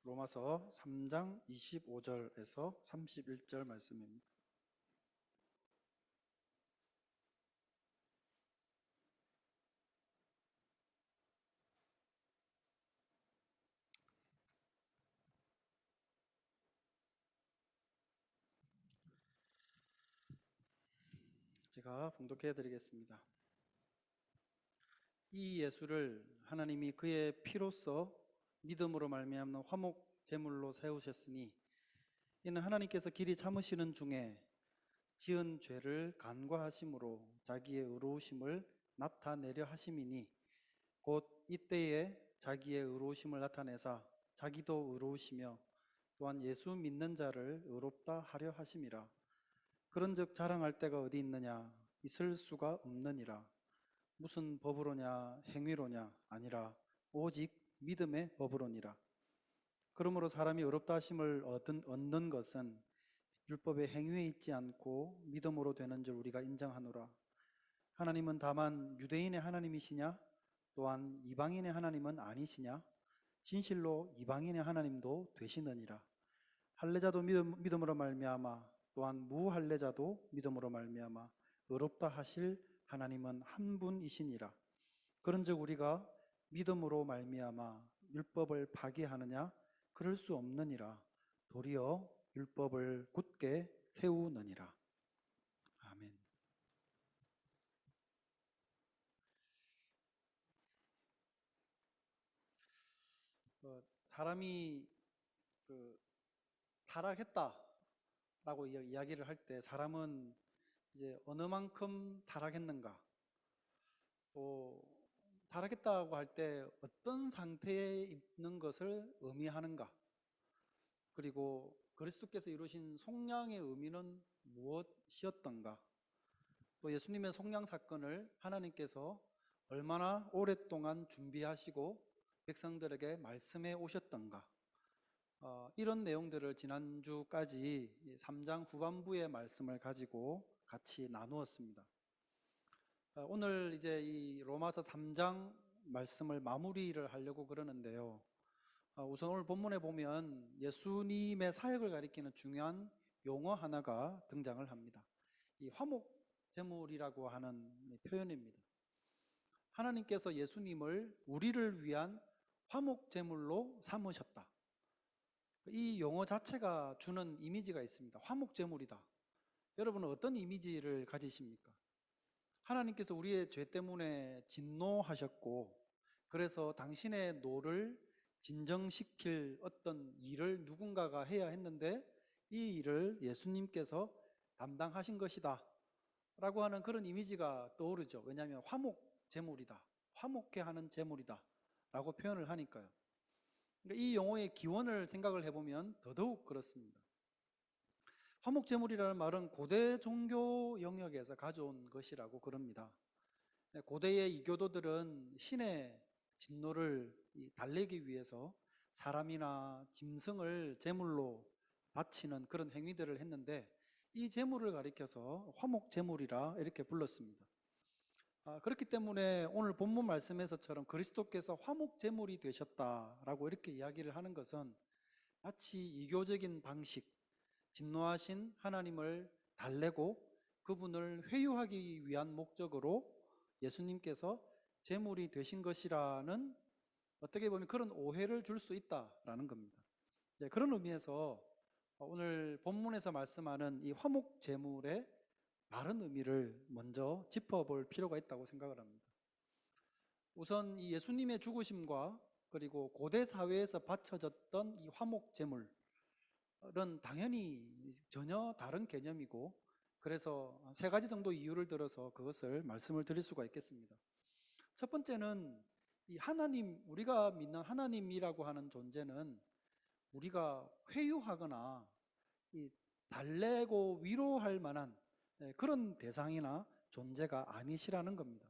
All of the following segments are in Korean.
로마서 3장 25절에서 31절 말씀입니다. 제가 봉독해 드리겠습니다. 이 예수를 하나님이 그의 피로써 믿음으로 말미암는 화목 제물로 세우셨으니 이는 하나님께서 길이 참으시는 중에 지은 죄를 간과하심으로 자기의 의로우심을 나타내려 하심이니 곧 이때에 자기의 의로우심을 나타내사 자기도 의로우시며 또한 예수 믿는 자를 의롭다 하려 하심이라. 그런즉 자랑할 데가 어디 있느냐? 있을 수가 없느니라. 무슨 법으로냐? 행위로냐? 아니라 오직 믿음의 법으로니라. 그러므로 사람이 의롭다 하심을 얻는 것은 율법의 행위에 있지 않고 믿음으로 되는 줄 우리가 인정하노라. 하나님은 다만 유대인의 하나님이시냐? 또한 이방인의 하나님은 아니시냐? 진실로 이방인의 하나님도 되시느니라. 할례자도 믿음으로 말미암아 또한 무할례자도 믿음으로 말미암아 의롭다 하실 하나님은 한 분이시니라. 그런즉 우리가 믿음으로 말미암아 율법을 파기하느냐? 그럴 수 없느니라. 도리어 율법을 굳게 세우느니라. 아멘. 사람이 타락했다라고 이야기를 할 때 사람은 이제 어느 만큼 타락했는가, 또 타락했다고 할 때 어떤 상태에 있는 것을 의미하는가, 그리고 그리스도께서 이루신 속량의 의미는 무엇이었던가, 또 예수님의 속량 사건을 하나님께서 얼마나 오랫동안 준비하시고 백성들에게 말씀해 오셨던가, 이런 내용들을 지난주까지 3장 후반부의 말씀을 가지고 같이 나누었습니다. 오늘 이제 이 로마서 3장 말씀을 마무리를 하려고 그러는데요. 우선 오늘 본문에 보면 예수님의 사역을 가리키는 중요한 용어 하나가 등장을 합니다. 이 화목 제물이라고 하는 표현입니다. 하나님께서 예수님을 우리를 위한 화목 제물로 삼으셨다. 이 용어 자체가 주는 이미지가 있습니다. 화목 제물이다. 여러분은 어떤 이미지를 가지십니까? 하나님께서 우리의 죄 때문에 진노하셨고, 그래서 당신의 노를 진정시킬 어떤 일을 누군가가 해야 했는데 이 일을 예수님께서 담당하신 것이다 라고 하는 그런 이미지가 떠오르죠. 왜냐하면 화목 제물이다, 화목해 하는 제물이다 라고 표현을 하니까요. 그러니까 이 용어의 기원을 생각을 해보면 더더욱 그렇습니다. 화목제물이라는 말은 고대 종교 영역에서 가져온 것이라고 그럽니다. 고대의 이교도들은 신의 진노를 달래기 위해서 사람이나 짐승을 제물로 바치는 그런 행위들을 했는데 이 제물을 가리켜서 화목제물이라 이렇게 불렀습니다. 그렇기 때문에 오늘 본문 말씀에서처럼 그리스도께서 화목제물이 되셨다라고 이렇게 이야기를 하는 것은 마치 이교적인 방식, 진노하신 하나님을 달래고 그분을 회유하기 위한 목적으로 예수님께서 제물이 되신 것이라는, 어떻게 보면 그런 오해를 줄 수 있다라는 겁니다. 그런 의미에서 오늘 본문에서 말씀하는 이 화목 제물의 바른 의미를 먼저 짚어볼 필요가 있다고 생각을 합니다. 우선 이 예수님의 죽으심과 그리고 고대 사회에서 바쳐졌던 이 화목 제물은 당연히 전혀 다른 개념이고, 그래서 세 가지 정도 이유를 들어서 그것을 말씀을 드릴 수가 있겠습니다. 첫 번째는 이 하나님, 우리가 믿는 하나님이라고 하는 존재는 우리가 회유하거나 이 달래고 위로할 만한 그런 대상이나 존재가 아니시라는 겁니다.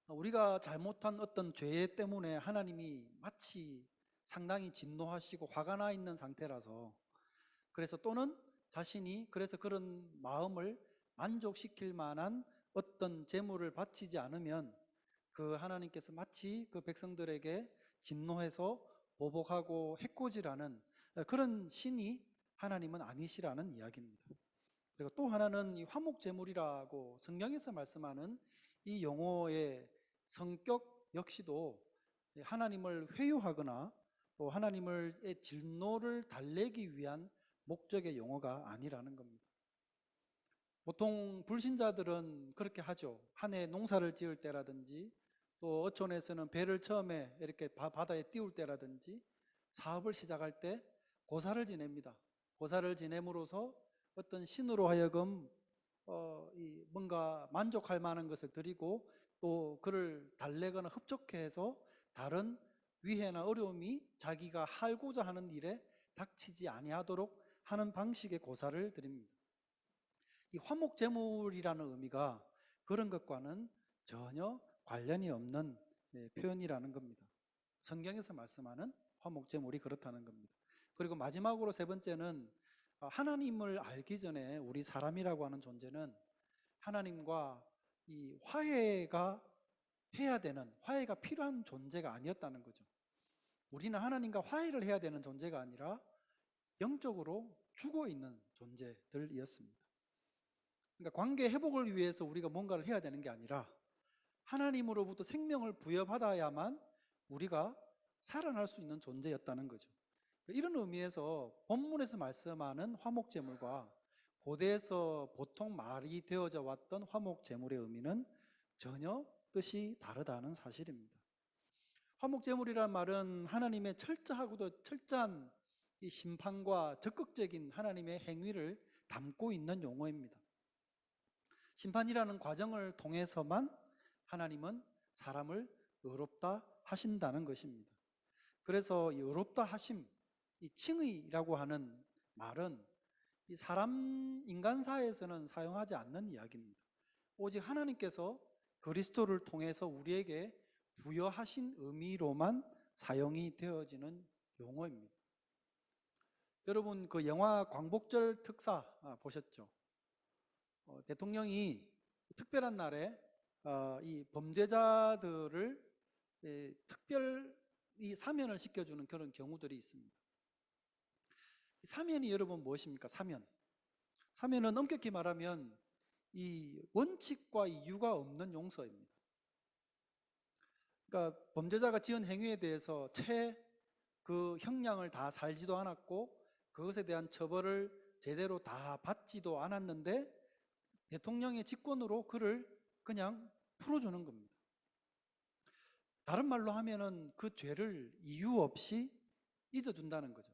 우리가 잘못한 어떤 죄 때문에 하나님이 마치 상당히 진노하시고 화가 나 있는 상태라서, 그래서 또는 자신이 그래서 그런 마음을 만족시킬 만한 어떤 제물을 바치지 않으면 그 하나님께서 마치 그 백성들에게 진노해서 보복하고 해코지라는 그런 신이 하나님은 아니시라는 이야기입니다. 그리고 또 하나는 이 화목제물이라고 성경에서 말씀하는 이 용어의 성격 역시도 하나님을 회유하거나 또 하나님의 진노를 달래기 위한 목적의 용어가 아니라는 겁니다. 보통 불신자들은 그렇게 하죠. 한 해 농사를 지을 때라든지 또 어촌에서는 배를 처음에 이렇게 바다에 띄울 때라든지 사업을 시작할 때 고사를 지냅니다. 고사를 지냄으로써 어떤 신으로 하여금 뭔가 만족할 만한 것을 드리고 또 그를 달래거나 흡족해서 다른 위해나 어려움이 자기가 하고자 하는 일에 닥치지 아니하도록 하는 방식의 고사를 드립니다. 이 화목제물이라는 의미가 그런 것과는 전혀 관련이 없는 표현이라는 겁니다. 성경에서 말씀하는 화목제물이 그렇다는 겁니다. 그리고 마지막으로 세 번째는 하나님을 알기 전에 우리 사람이라고 하는 존재는 하나님과 이 화해가 화해가 필요한 존재가 아니었다는 거죠. 우리는 하나님과 화해를 해야 되는 존재가 아니라 영적으로 죽어 있는 존재들이었습니다. 그러니까 관계 회복을 위해서 우리가 뭔가를 해야 되는 게 아니라 하나님으로부터 생명을 부여받아야만 우리가 살아날 수 있는 존재였다는 거죠. 이런 의미에서 본문에서 말씀하는 화목제물과 고대에서 보통 말이 되어져 왔던 화목제물의 의미는 전혀 뜻이 다르다는 사실입니다. 화목제물이란 말은 하나님의 철저하고도 철저한 이 심판과 적극적인 하나님의 행위를 담고 있는 용어입니다. 심판이라는 과정을 통해서만 하나님은 사람을 의롭다 하신다는 것입니다. 그래서 이 의롭다 하심, 이 칭의라고 하는 말은 이 인간사에서는 사용하지 않는 이야기입니다. 오직 하나님께서 그리스도를 통해서 우리에게 부여하신 의미로만 사용이 되어지는 용어입니다. 여러분 그 영화 광복절 특사 보셨죠? 대통령이 특별한 날에 이 범죄자들을 특별히 사면을 시켜주는 그런 경우들이 있습니다. 사면이 여러분 무엇입니까? 사면은 엄격히 말하면 이 원칙과 이유가 없는 용서입니다. 그러니까 범죄자가 지은 행위에 대해서 채 그 형량을 다 살지도 않았고 그것에 대한 처벌을 제대로 다 받지도 않았는데 대통령의 직권으로 그를 그냥 풀어주는 겁니다. 다른 말로 하면은 그 죄를 이유 없이 잊어준다는 거죠.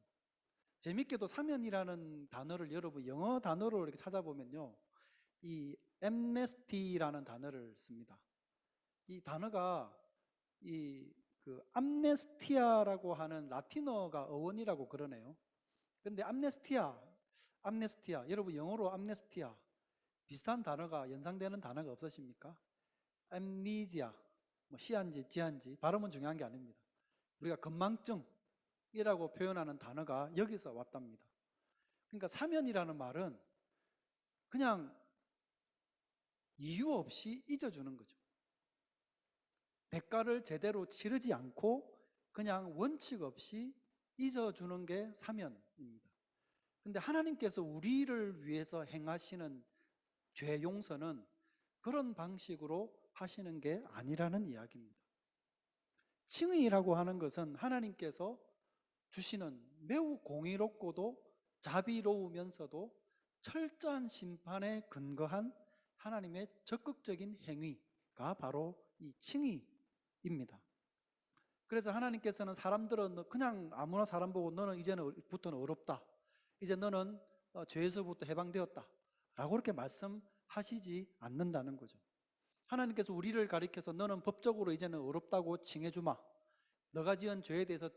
재밌게도 사면이라는 단어를 여러분 영어 단어로 이렇게 찾아보면요, 이 amnesty라는 단어를 씁니다. 이 단어가 그 암네스티아라고 하는 라틴어가 어원이라고 그러네요. 근데 암네스티아 여러분 영어로 암네스티아 비슷한 단어가 연상되는 단어가 없으십니까? 암니지아, 뭐 시한지 지한지 발음은 중요한 게 아닙니다. 우리가 건망증이라고 표현하는 단어가 여기서 왔답니다. 그러니까 사면이라는 말은 그냥 이유 없이 잊어주는 거죠. 대가를 제대로 치르지 않고 그냥 원칙 없이 잊어주는 게 사면입니다. 근데 하나님께서 우리를 위해서 행하시는 죄 용서는 그런 방식으로 하시는 게 아니라는 이야기입니다. 칭의라고 하는 것은 하나님께서 주시는 매우 공의롭고도 자비로우면서도 철저한 심판에 근거한 하나님의 적극적인 행위가 바로 이 칭의입니다. 그래서 하나님께서는 사람들은 그냥 아무나 사람 보고 너는 이제부터는 의롭다, 이제 너는 죄에서부터 해방되었다 라고 그렇게 말씀하시지 않는다는 거죠. 하나님께서 우리를 가리켜서 너는 법적으로 이제는 의롭다고 칭해주마, 너가 지은 죄에 대해서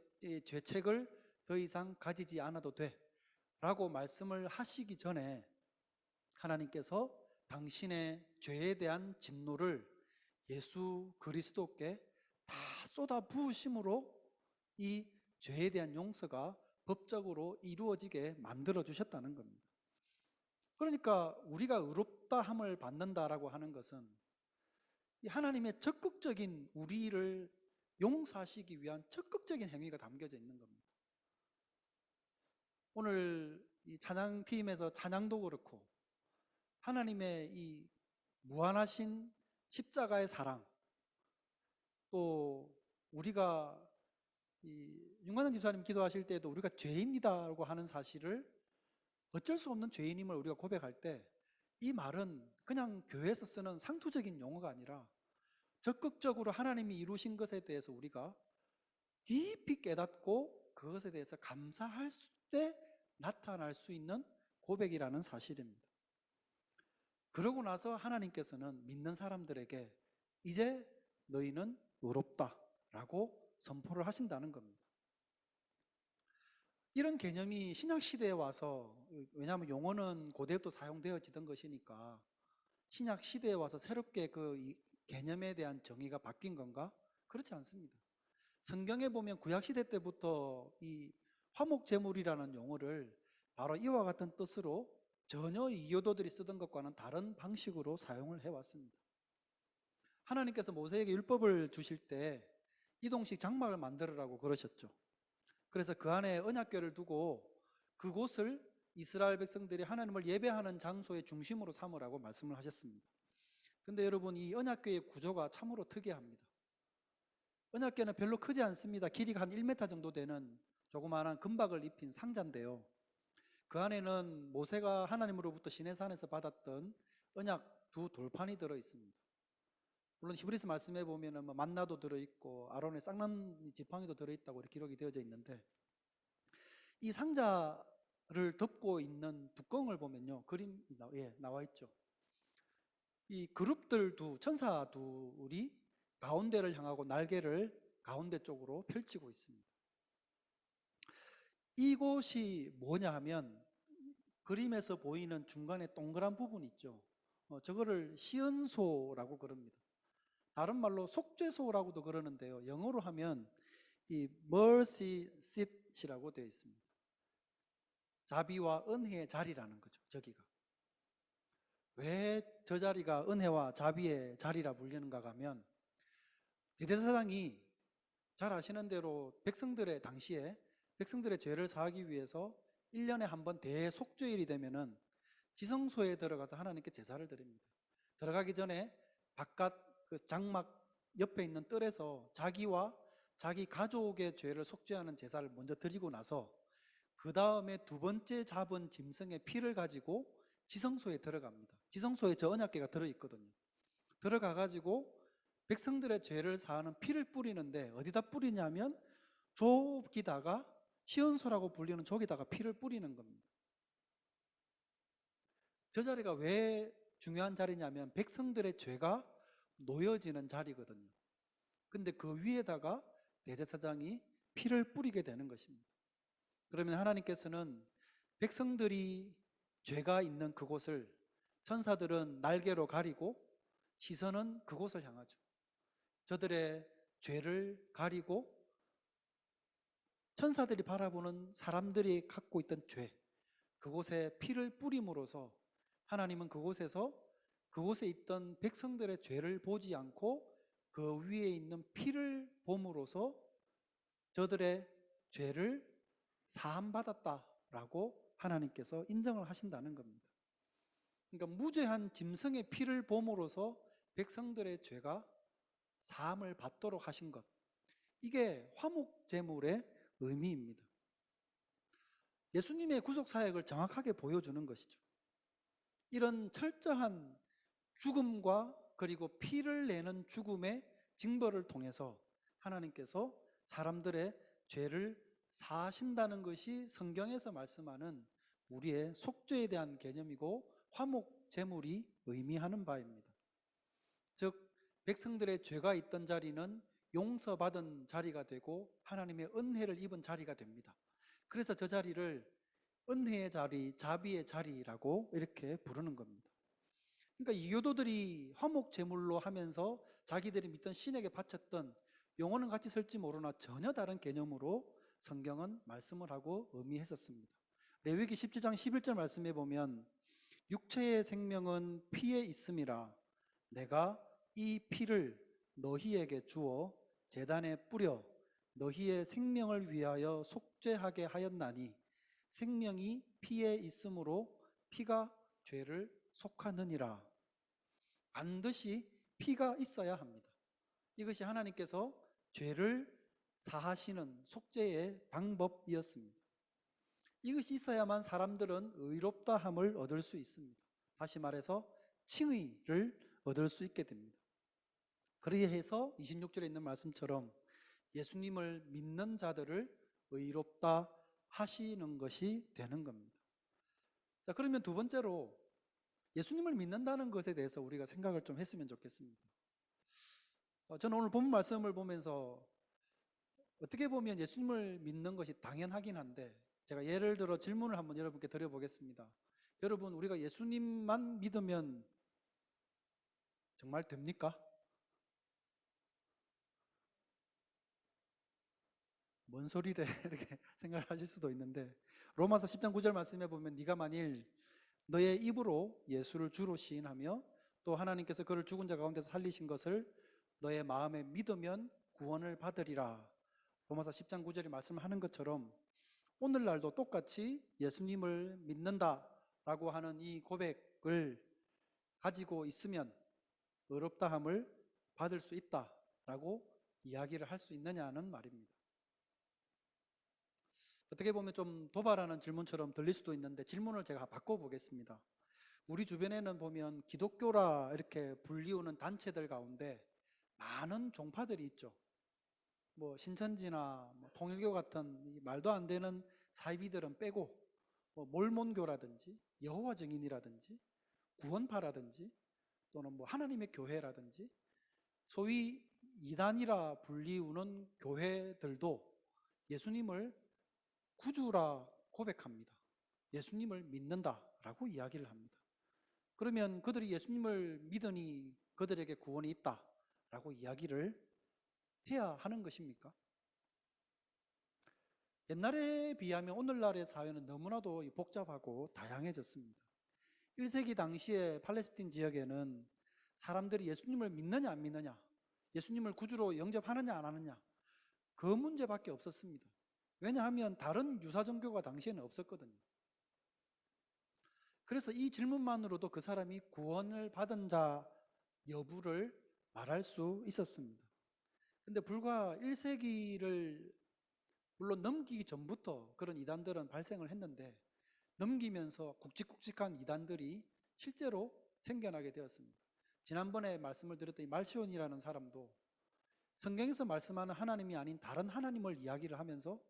죄책을 더 이상 가지지 않아도 돼 라고 말씀을 하시기 전에 하나님께서 당신의 죄에 대한 진노를 예수 그리스도께 다 쏟아 부으심으로 이 죄에 대한 용서가 법적으로 이루어지게 만들어 주셨다는 겁니다. 그러니까 우리가 의롭다함을 받는다라고 하는 것은 하나님의 적극적인 우리를 용서하시기 위한 적극적인 행위가 담겨져 있는 겁니다. 오늘 이 찬양팀에서 찬양도 그렇고 하나님의 이 무한하신 십자가의 사랑, 또 우리가 이 윤관장 집사님 기도하실 때도 우리가 죄인이다라고 하는 사실을, 어쩔 수 없는 죄인임을 우리가 고백할 때 이 말은 그냥 교회에서 쓰는 상투적인 용어가 아니라 적극적으로 하나님이 이루신 것에 대해서 우리가 깊이 깨닫고 그것에 대해서 감사할 때 나타날 수 있는 고백이라는 사실입니다. 그러고 나서 하나님께서는 믿는 사람들에게 이제 너희는 의롭다라고 선포를 하신다는 겁니다. 이런 개념이 신약 시대에 와서, 왜냐하면 용어는 고대부터 사용되어지던 것이니까 신약 시대에 와서 새롭게 그 개념에 대한 정의가 바뀐 건가? 그렇지 않습니다. 성경에 보면 구약 시대 때부터 이 화목제물이라는 용어를 바로 이와 같은 뜻으로 전혀 이교도들이 쓰던 것과는 다른 방식으로 사용을 해왔습니다. 하나님께서 모세에게 율법을 주실 때 이동식 장막을 만들으라고 그러셨죠. 그래서 그 안에 언약궤를 두고 그곳을 이스라엘 백성들이 하나님을 예배하는 장소의 중심으로 삼으라고 말씀을 하셨습니다. 근데 여러분, 이 언약궤의 구조가 참으로 특이합니다. 언약궤는 별로 크지 않습니다. 길이가 한 1m 정도 되는 조그마한 금박을 입힌 상자인데요, 그 안에는 모세가 하나님으로부터 시내산에서 받았던 언약 두 돌판이 들어 있습니다. 물론 히브리서 말씀에 보면은 만나도 들어있고 아론의 쌍난 지팡이도 들어있다고 이렇게 기록이 되어져 있는데, 이 상자를 덮고 있는 뚜껑을 보면요, 그림 나와 있죠. 이 그룹들 천사 둘이 가운데를 향하고 날개를 가운데 쪽으로 펼치고 있습니다. 이곳이 뭐냐 하면 그림에서 보이는 중간에 동그란 부분 있죠. 저거를 시은소라고 그럽니다. 다른 말로 속죄소라고도 그러는데요, 영어로 하면 이 mercy seat이라고 되어 있습니다. 자비와 은혜의 자리라는 거죠. 저기가 왜 저 자리가 은혜와 자비의 자리라 불리는가 하면, 대제사장이 잘 아시는 대로 당시에 백성들의 죄를 사하기 위해서 1년에 한 번 대속죄일이 되면은 지성소에 들어가서 하나님께 제사를 드립니다. 들어가기 전에 바깥 그 장막 옆에 있는 뜰에서 자기와 자기 가족의 죄를 속죄하는 제사를 먼저 드리고 나서 그 다음에 두 번째 잡은 짐승의 피를 가지고 지성소에 들어갑니다. 지성소에 저 언약궤가 들어있거든요. 들어가가지고 백성들의 죄를 사하는 피를 뿌리는데, 어디다 뿌리냐면 족이다가, 시온소라고 불리는 족에다가 피를 뿌리는 겁니다. 저 자리가 왜 중요한 자리냐면 백성들의 죄가 놓여지는 자리거든요. 근데 그 위에다가 대제사장이 피를 뿌리게 되는 것입니다. 그러면 하나님께서는 백성들이 죄가 있는 그곳을 천사들은 날개로 가리고 시선은 그곳을 향하죠. 저들의 죄를 가리고 천사들이 바라보는 사람들이 갖고 있던 죄, 그곳에 피를 뿌림으로써 하나님은 그곳에 있던 백성들의 죄를 보지 않고 그 위에 있는 피를 봄으로써 저들의 죄를 사함받았다라고 하나님께서 인정을 하신다는 겁니다. 그러니까 무죄한 짐승의 피를 봄으로써 백성들의 죄가 사함을 받도록 하신 것, 이게 화목제물의 의미입니다. 예수님의 구속사역을 정확하게 보여주는 것이죠. 이런 철저한 죽음과 그리고 피를 내는 죽음의 징벌을 통해서 하나님께서 사람들의 죄를 사하신다는 것이 성경에서 말씀하는 우리의 속죄에 대한 개념이고 화목제물이 의미하는 바입니다. 즉 백성들의 죄가 있던 자리는 용서받은 자리가 되고 하나님의 은혜를 입은 자리가 됩니다. 그래서 저 자리를 은혜의 자리, 자비의 자리라고 이렇게 부르는 겁니다. 그러니까 이교도들이 화목제물로 하면서 자기들이 믿던 신에게 바쳤던, 용어는 같이 쓸지 모르나 전혀 다른 개념으로 성경은 말씀을 하고 의미했었습니다. 레위기 17장 11절 말씀에 보면 육체의 생명은 피에 있음이라 내가 이 피를 너희에게 주어 제단에 뿌려 너희의 생명을 위하여 속죄하게 하였나니 생명이 피에 있으므로 피가 죄를 속하느니라. 반드시 피가 있어야 합니다. 이것이 하나님께서 죄를 사하시는 속죄의 방법이었습니다. 이것이 있어야만 사람들은 의롭다함을 얻을 수 있습니다. 다시 말해서 칭의를 얻을 수 있게 됩니다. 그래서 26절에 있는 말씀처럼 예수님을 믿는 자들을 의롭다 하시는 것이 되는 겁니다. 자, 그러면 두 번째로 예수님을 믿는다는 것에 대해서 우리가 생각을 좀 했으면 좋겠습니다. 저는 오늘 본 말씀을 보면서 어떻게 보면 예수님을 믿는 것이 당연하긴 한데 제가 예를 들어 질문을 한번 여러분께 드려보겠습니다. 여러분, 우리가 예수님만 믿으면 정말 됩니까? 뭔 소리래 이렇게 생각을 하실 수도 있는데 로마서 10장 9절 말씀에 보면 네가 만일 너의 입으로 예수를 주로 시인하며 또 하나님께서 그를 죽은 자 가운데서 살리신 것을 너의 마음에 믿으면 구원을 받으리라. 로마서 10장 9절이 말씀하는 것처럼 오늘날도 똑같이 예수님을 믿는다라고 하는 이 고백을 가지고 있으면 의롭다함을 받을 수 있다라고 이야기를 할 수 있느냐는 말입니다. 어떻게 보면 좀 도발하는 질문처럼 들릴 수도 있는데 질문을 제가 바꿔보겠습니다. 우리 주변에는 보면 기독교라 이렇게 불리우는 단체들 가운데 많은 종파들이 있죠. 뭐 신천지나 뭐 통일교 같은 말도 안 되는 사이비들은 빼고 뭐 몰몬교라든지 여호와 증인이라든지 구원파라든지 또는 뭐 하나님의 교회라든지 소위 이단이라 불리우는 교회들도 예수님을 구주라 고백합니다. 예수님을 믿는다라고 이야기를 합니다. 그러면 그들이 예수님을 믿으니 그들에게 구원이 있다라고 이야기를 해야 하는 것입니까? 옛날에 비하면 오늘날의 사회는 너무나도 복잡하고 다양해졌습니다. 1세기 당시에 팔레스틴 지역에는 사람들이 예수님을 믿느냐 안 믿느냐, 예수님을 구주로 영접하느냐 안 하느냐, 그 문제밖에 없었습니다. 왜냐하면 다른 유사 종교가 당시에는 없었거든요. 그래서 이 질문만으로도 그 사람이 구원을 받은 자 여부를 말할 수 있었습니다. 근데 불과 1세기를 물론 넘기기 전부터 그런 이단들은 발생을 했는데 넘기면서 굵직굵직한 이단들이 실제로 생겨나게 되었습니다. 지난번에 말씀을 드렸던 이 말시온이라는 사람도 성경에서 말씀하는 하나님이 아닌 다른 하나님을 이야기를 하면서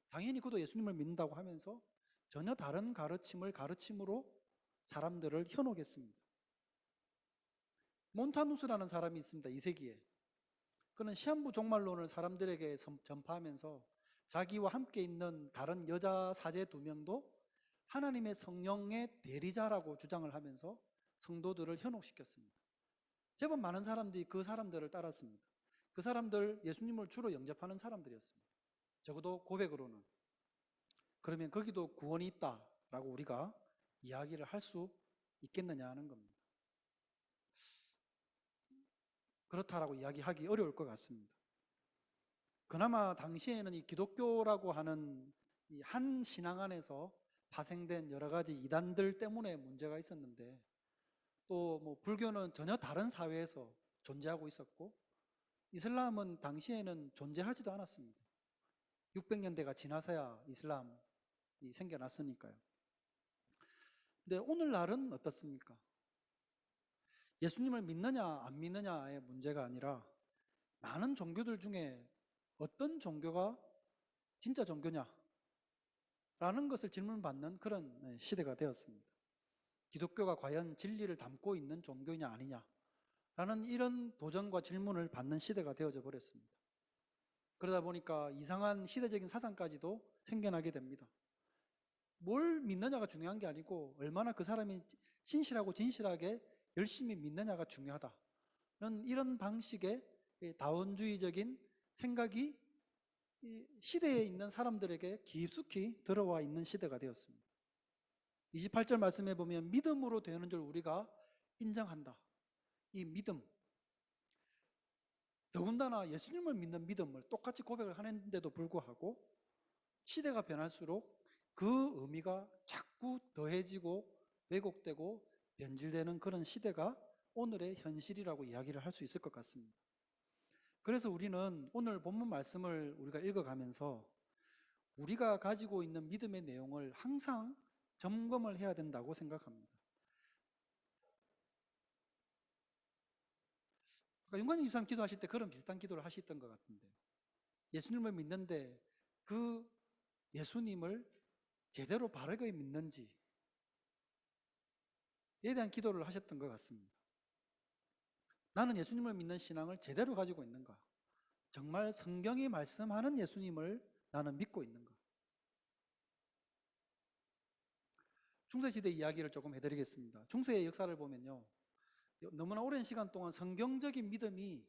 당연히 그도 예수님을 믿는다고 하면서 전혀 다른 가르침을 가르침으로 사람들을 현혹했습니다. 몬타누스라는 사람이 있습니다. 2세기에. 그는 시한부 종말론을 사람들에게 전파하면서 자기와 함께 있는 다른 여자 사제 2명도 하나님의 성령의 대리자라고 주장을 하면서 성도들을 현혹시켰습니다. 제법 많은 사람들이 그 사람들을 따랐습니다. 그 사람들 예수님을 주로 영접하는 사람들이었습니다. 적어도 고백으로는. 그러면 거기도 구원이 있다라고 우리가 이야기를 할 수 있겠느냐 하는 겁니다. 그렇다라고 이야기하기 어려울 것 같습니다. 그나마 당시에는 이 기독교라고 하는 이 한 신앙 안에서 파생된 여러 가지 이단들 때문에 문제가 있었는데 또 뭐 불교는 전혀 다른 사회에서 존재하고 있었고 이슬람은 당시에는 존재하지도 않았습니다. 600년대가 지나서야 이슬람이 생겨났으니까요. 근데 오늘날은 어떻습니까? 예수님을 믿느냐 안 믿느냐의 문제가 아니라 많은 종교들 중에 어떤 종교가 진짜 종교냐 라는 것을 질문받는 그런 시대가 되었습니다. 기독교가 과연 진리를 담고 있는 종교냐 아니냐 라는 이런 도전과 질문을 받는 시대가 되어져 버렸습니다. 그러다 보니까 이상한 시대적인 사상까지도 생겨나게 됩니다. 뭘 믿느냐가 중요한 게 아니고 얼마나 그 사람이 신실하고 진실하게 열심히 믿느냐가 중요하다는 이런 방식의 다원주의적인 생각이 시대에 있는 사람들에게 깊숙이 들어와 있는 시대가 되었습니다. 28절 말씀에 보면 믿음으로 되는 줄 우리가 인정한다. 이 믿음, 더 더군다나 예수님을 믿는 믿음을 똑같이 고백을 하는데도 불구하고 시대가 변할수록 그 의미가 자꾸 더해지고 왜곡되고 변질되는 그런 시대가 오늘의 현실이라고 이야기를 할 수 있을 것 같습니다. 그래서 우리는 오늘 본문 말씀을 우리가 읽어가면서 우리가 가지고 있는 믿음의 내용을 항상 점검을 해야 된다고 생각합니다. 그러니까 윤관님 집사님 기도하실 때 그런 비슷한 기도를 하셨던 것 같은데, 예수님을 믿는데 그 예수님을 제대로 바르게 믿는지에 대한 기도를 하셨던 것 같습니다. 나는 예수님을 믿는 신앙을 제대로 가지고 있는가? 정말 성경이 말씀하는 예수님을 나는 믿고 있는가? 중세시대 이야기를 조금 해드리겠습니다. 중세의 역사를 보면요, 너무나 오랜 시간 동안 성경적인 믿음이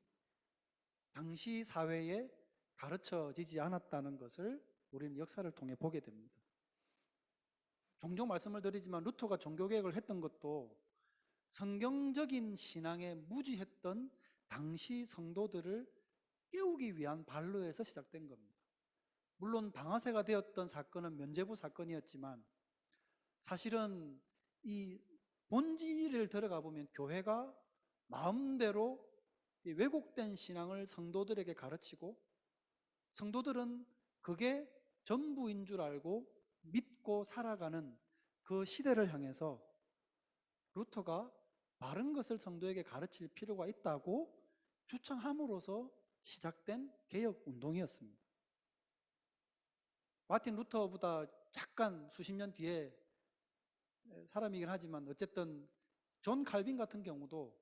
당시 사회에 가르쳐지지 않았다는 것을 우리는 역사를 통해 보게 됩니다. 종종 말씀을 드리지만 루터가 종교개혁을 했던 것도 성경적인 신앙에 무지했던 당시 성도들을 깨우기 위한 발로에서 시작된 겁니다. 물론 방아쇠가 되었던 사건은 면죄부 사건이었지만 사실은 이 본질을 들어가 보면 교회가 마음대로 왜곡된 신앙을 성도들에게 가르치고 성도들은 그게 전부인 줄 알고 믿고 살아가는 그 시대를 향해서 루터가 바른 것을 성도에게 가르칠 필요가 있다고 주창함으로써 시작된 개혁 운동이었습니다. 마틴 루터보다 잠깐 수십 년 뒤에 사람이긴 하지만 어쨌든 존 칼빈 같은 경우도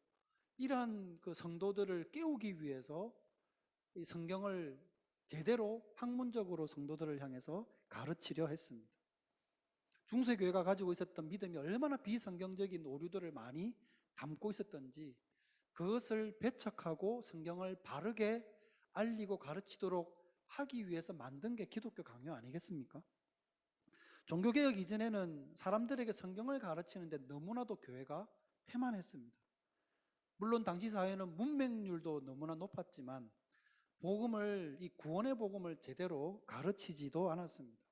이러한 그 성도들을 깨우기 위해서 이 성경을 제대로 학문적으로 성도들을 향해서 가르치려 했습니다. 중세교회가 가지고 있었던 믿음이 얼마나 비성경적인 오류들을 많이 담고 있었던지 그것을 배척하고 성경을 바르게 알리고 가르치도록 하기 위해서 만든 게 기독교 강요 아니겠습니까? 종교개혁 이전에는 사람들에게 성경을 가르치는데 너무나도 교회가 태만했습니다. 물론 당시 사회는 문맹률도 너무나 높았지만 복음을, 이 구원의 복음을 제대로 가르치지도 않았습니다.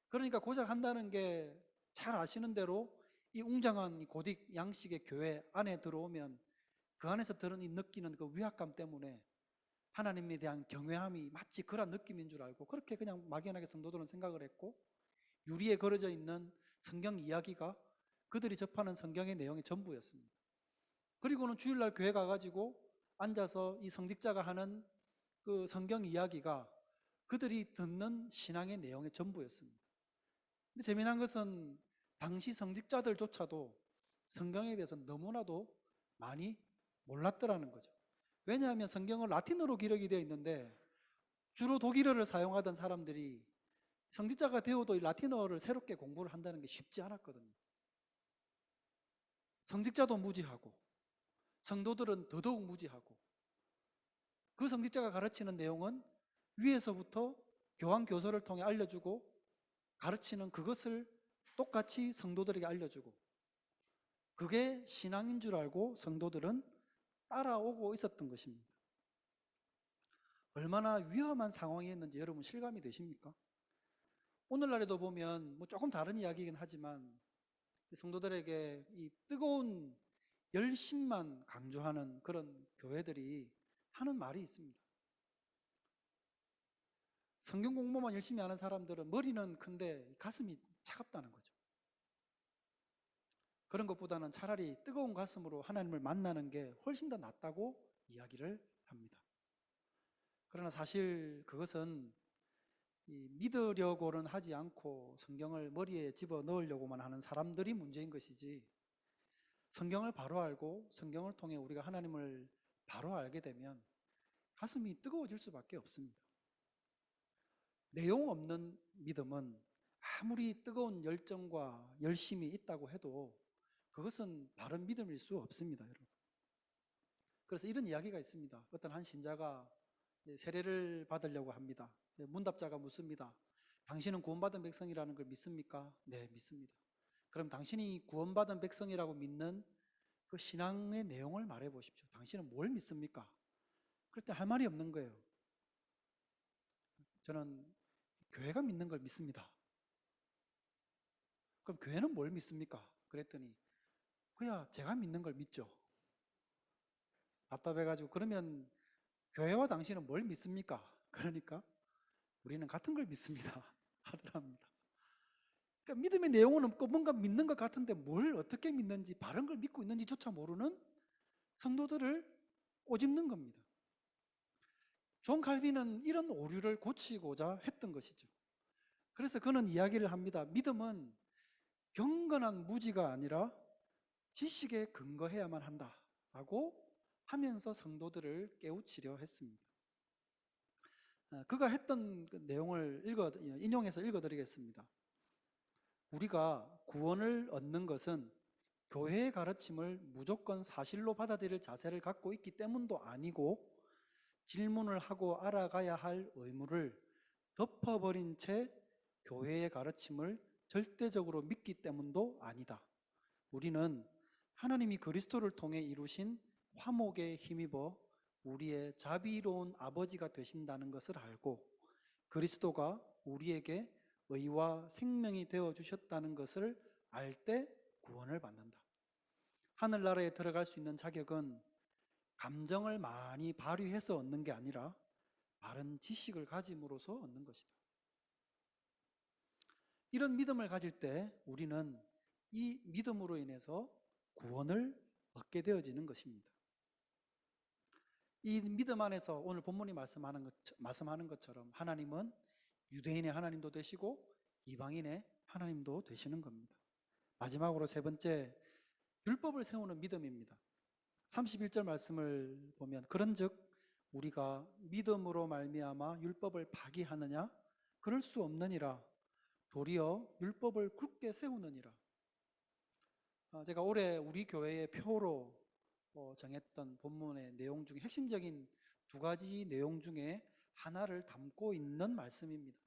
그러니까 고작 한다는 게 잘 아시는 대로 이 웅장한 고딕 양식의 교회 안에 들어오면 그 안에서 들은 이 느끼는 그 위압감 때문에 하나님에 대한 경외함이 마치 그런 느낌인 줄 알고 그렇게 그냥 막연하게 성도들은 생각을 했고 유리에 걸어져 있는 성경 이야기가 그들이 접하는 성경의 내용의 전부였습니다. 그리고는 주일날 교회 가가지고 앉아서 이 성직자가 하는 그 성경 이야기가 그들이 듣는 신앙의 내용의 전부였습니다. 근데 재미난 것은 당시 성직자들조차도 성경에 대해서 너무나도 많이 몰랐더라는 거죠. 왜냐하면 성경은 라틴어로 기록이 되어 있는데 주로 독일어를 사용하던 사람들이 성직자가 되어도 이 라틴어를 새롭게 공부를 한다는 게 쉽지 않았거든요. 성직자도 무지하고 성도들은 더더욱 무지하고 그 성직자가 가르치는 내용은 위에서부터 교황 교서를 통해 알려주고 가르치는 그것을 똑같이 성도들에게 알려주고 그게 신앙인 줄 알고 성도들은 따라오고 있었던 것입니다. 얼마나 위험한 상황이었는지 여러분 실감이 되십니까? 오늘날에도 보면 뭐 조금 다른 이야기이긴 하지만 성도들에게 이 뜨거운 열심만 강조하는 그런 교회들이 하는 말이 있습니다. 성경 공부만 열심히 하는 사람들은 머리는 큰데 가슴이 차갑다는 거죠. 그런 것보다는 차라리 뜨거운 가슴으로 하나님을 만나는 게 훨씬 더 낫다고 이야기를 합니다. 그러나 사실 그것은 믿으려고는 하지 않고 성경을 머리에 집어 넣으려고만 하는 사람들이 문제인 것이지 성경을 바로 알고 성경을 통해 우리가 하나님을 바로 알게 되면 가슴이 뜨거워질 수밖에 없습니다. 내용 없는 믿음은 아무리 뜨거운 열정과 열심이 있다고 해도 그것은 바른 믿음일 수 없습니다, 여러분. 그래서 이런 이야기가 있습니다. 어떤 한 신자가 세례를 받으려고 합니다. 문답자가 묻습니다. 당신은 구원받은 백성이라는 걸 믿습니까? 네, 믿습니다. 그럼 당신이 구원받은 백성이라고 믿는 그 신앙의 내용을 말해 보십시오. 당신은 뭘 믿습니까? 그럴 때 할 말이 없는 거예요. 저는 교회가 믿는 걸 믿습니다. 그럼 교회는 뭘 믿습니까? 그랬더니 그야 제가 믿는 걸 믿죠. 답답해가지고 그러면 교회와 당신은 뭘 믿습니까? 그러니까 우리는 같은 걸 믿습니다. 하더랍니다. 그러니까 믿음의 내용은 없고 뭔가 믿는 것 같은데 뭘 어떻게 믿는지 바른 걸 믿고 있는지조차 모르는 성도들을 꼬집는 겁니다. 존 칼빈은 이런 오류를 고치고자 했던 것이죠. 그래서 그는 이야기를 합니다. 믿음은 경건한 무지가 아니라 지식에 근거해야만 한다라고 하면서 성도들을 깨우치려 했습니다. 그가 했던 그 내용을 인용해서 읽어드리겠습니다. 우리가 구원을 얻는 것은 교회의 가르침을 무조건 사실로 받아들일 자세를 갖고 있기 때문도 아니고 질문을 하고 알아가야 할 의무를 덮어버린 채 교회의 가르침을 절대적으로 믿기 때문도 아니다. 우리는 하나님이 그리스도를 통해 이루신 화목에 힘입어 우리의 자비로운 아버지가 되신다는 것을 알고 그리스도가 우리에게 의와 생명이 되어 주셨다는 것을 알 때 구원을 받는다. 하늘나라에 들어갈 수 있는 자격은 감정을 많이 발휘해서 얻는 게 아니라 바른 지식을 가짐으로써 얻는 것이다. 이런 믿음을 가질 때 우리는 이 믿음으로 인해서 구원을 얻게 되어지는 것입니다. 이 믿음 안에서 오늘 본문이 말씀하는 것처럼 하나님은 유대인의 하나님도 되시고 이방인의 하나님도 되시는 겁니다. 마지막으로 세 번째, 율법을 세우는 믿음입니다. 31절 말씀을 보면 그런즉 우리가 믿음으로 말미암아 율법을 파기하느냐? 그럴 수 없느니라. 도리어 율법을 굳게 세우느니라. 제가 올해 우리 교회의 표로 정했던 본문의 내용 중에 핵심적인 두 가지 내용 중에 하나를 담고 있는 말씀입니다.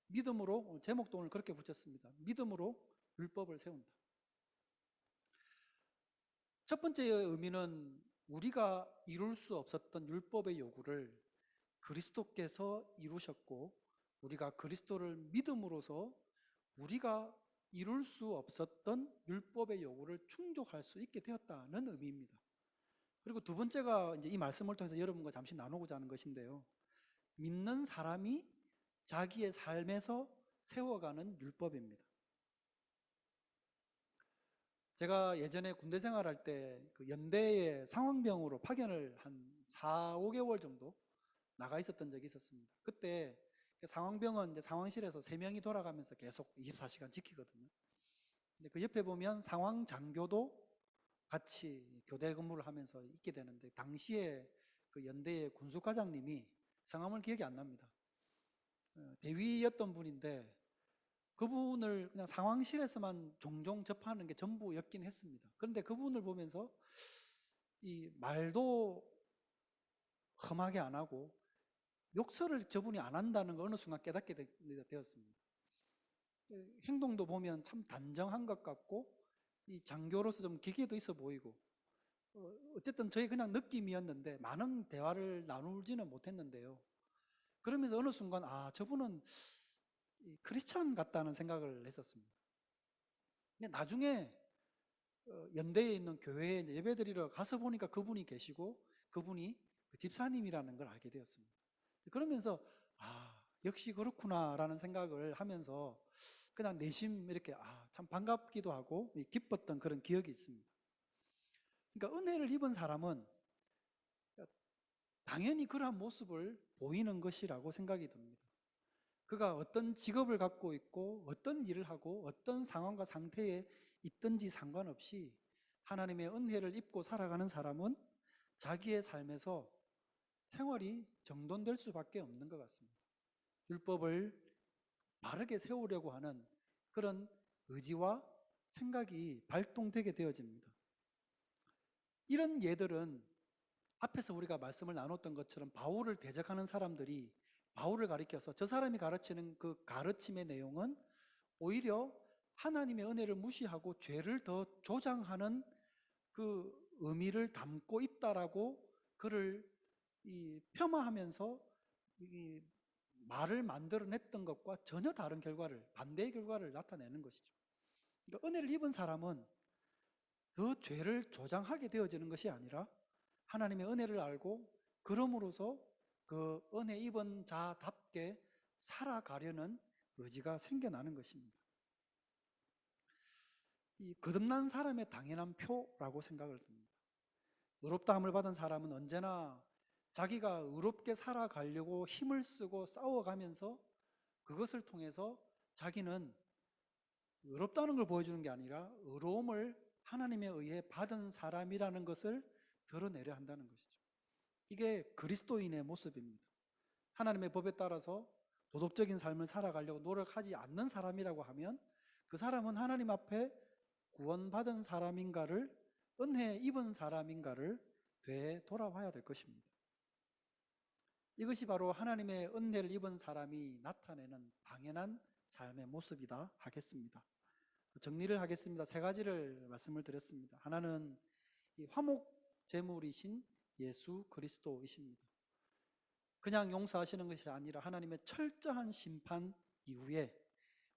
믿음으로, 제목도 오늘 그렇게 붙였습니다. 믿음으로 율법을 세운다. 첫 번째 의미는 우리가 이룰 수 없었던 율법의 요구를 그리스도께서 이루셨고 우리가 그리스도를 믿음으로써 우리가 이룰 수 없었던 율법의 요구를 충족할 수 있게 되었다는 의미입니다. 그리고 두 번째가 이제 이 말씀을 통해서 여러분과 잠시 나누고자 하는 것인데요. 믿는 사람이 자기의 삶에서 세워가는 율법입니다. 제가 예전에 군대 생활할 때 그 연대에 상황병으로 파견을 한 4, 5개월 정도 나가 있었던 적이 있었습니다. 그때 상황병은 이제 상황실에서 3명이 돌아가면서 계속 24시간 지키거든요. 근데 그 옆에 보면 상황 장교도 같이 교대 근무를 하면서 있게 되는데 당시에 그 연대의 군수과장님이 성함을 기억이 안 납니다. 대위였던 분인데 그분을 그냥 상황실에서만 종종 접하는 게 전부였긴 했습니다. 그런데 그분을 보면서 이 말도 험하게 안 하고 욕설을 저분이 안 한다는 걸 어느 순간 깨닫게 되었습니다. 행동도 보면 참 단정한 것 같고 이 장교로서 좀 기계도 있어 보이고 어쨌든 저희 그냥 느낌이었는데 많은 대화를 나누지는 못했는데요. 그러면서 어느 순간 저분은 크리스찬 같다는 생각을 했었습니다. 근데 나중에 연대에 있는 교회에 예배드리러 가서 보니까 그분이 계시고 그분이 그 집사님이라는 걸 알게 되었습니다. 그러면서 역시 그렇구나라는 생각을 하면서 그냥 내심 이렇게 참 반갑기도 하고 기뻤던 그런 기억이 있습니다. 그러니까 은혜를 입은 사람은 당연히 그러한 모습을 보이는 것이라고 생각이 듭니다. 그가 어떤 직업을 갖고 있고 어떤 일을 하고 어떤 상황과 상태에 있든지 상관없이 하나님의 은혜를 입고 살아가는 사람은 자기의 삶에서 생활이 정돈될 수밖에 없는 것 같습니다. 율법을 바르게 세우려고 하는 그런 의지와 생각이 발동되게 되어집니다. 이런 예들은 앞에서 우리가 말씀을 나눴던 것처럼 바울을 대적하는 사람들이 바울을 가리켜서 저 사람이 가르치는 그 가르침의 내용은 오히려 하나님의 은혜를 무시하고 죄를 더 조장하는 그 의미를 담고 있다라고 그를 이 폄하하면서 이 말을 만들어냈던 것과 전혀 다른 결과를, 반대의 결과를 나타내는 것이죠. 그러니까 은혜를 입은 사람은 더 죄를 조장하게 되어지는 것이 아니라 하나님의 은혜를 알고 그럼으로써 그 은혜 입은 자답게 살아가려는 의지가 생겨나는 것입니다. 이 거듭난 사람의 당연한 표라고 생각을 듭니다. 의롭다함을 받은 사람은 언제나 자기가 의롭게 살아가려고 힘을 쓰고 싸워가면서 그것을 통해서 자기는 의롭다는 걸 보여주는 게 아니라 의로움을 하나님에 의해 받은 사람이라는 것을 드러내려 한다는 것이죠. 이게 그리스도인의 모습입니다. 하나님의 법에 따라서 도덕적인 삶을 살아가려고 노력하지 않는 사람이라고 하면 그 사람은 하나님 앞에 구원받은 사람인가를, 은혜 입은 사람인가를 되돌아봐야 될 것입니다. 이것이 바로 하나님의 은혜를 입은 사람이 나타내는 당연한 삶의 모습이다 하겠습니다. 정리를 하겠습니다. 세 가지를 말씀을 드렸습니다. 하나는 이 화목 제물이신 예수 그리스도이십니다. 그냥 용서하시는 것이 아니라 하나님의 철저한 심판 이후에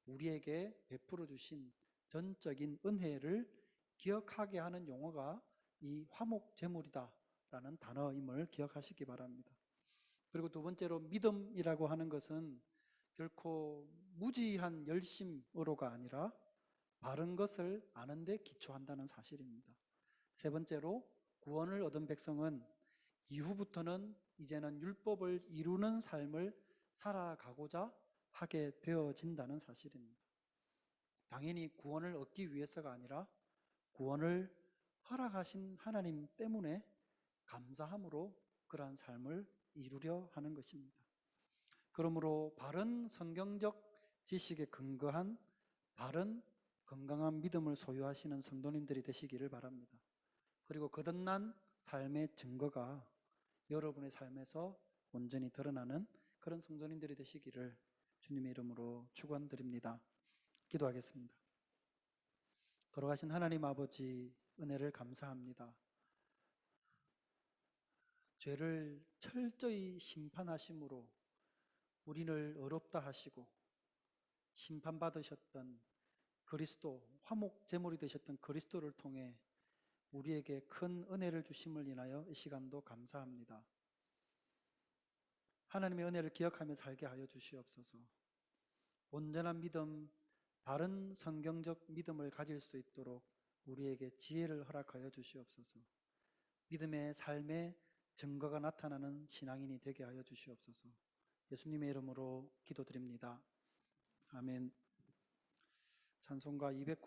우리에게 베풀어 주신 전적인 은혜를 기억하게 하는 용어가 이 화목 제물이다라는 단어임을 기억하시기 바랍니다. 그리고 두 번째로 믿음이라고 하는 것은 결코 무지한 열심으로가 아니라 바른 것을 아는 데 기초한다는 사실입니다. 세 번째로 구원을 얻은 백성은 이후부터는 이제는 율법을 이루는 삶을 살아가고자 하게 되어진다는 사실입니다. 당연히 구원을 얻기 위해서가 아니라 구원을 허락하신 하나님 때문에 감사함으로 그러한 삶을 이루려 하는 것입니다. 그러므로 바른 성경적 지식에 근거한 바른 건강한 믿음을 소유하시는 성도님들이 되시기를 바랍니다. 그리고 거듭난 삶의 증거가 여러분의 삶에서 온전히 드러나는 그런 성도님들이 되시기를 주님의 이름으로 축원드립니다. 기도하겠습니다. 걸어가신 하나님 아버지, 은혜를 감사합니다. 죄를 철저히 심판하심으로 우리를 의롭다 하시고 심판받으셨던 그리스도, 화목 제물이 되셨던 그리스도를 통해 우리에게 큰 은혜를 주심을 인하여 이 시간도 감사합니다. 하나님의 은혜를 기억하며 살게 하여 주시옵소서. 온전한 믿음, 바른 성경적 믿음을 가질 수 있도록 우리에게 지혜를 허락하여 주시옵소서. 믿음의 삶의 증거가 나타나는 신앙인이 되게 하여 주시옵소서. 예수님의 이름으로 기도드립니다. 아멘. 찬송가 209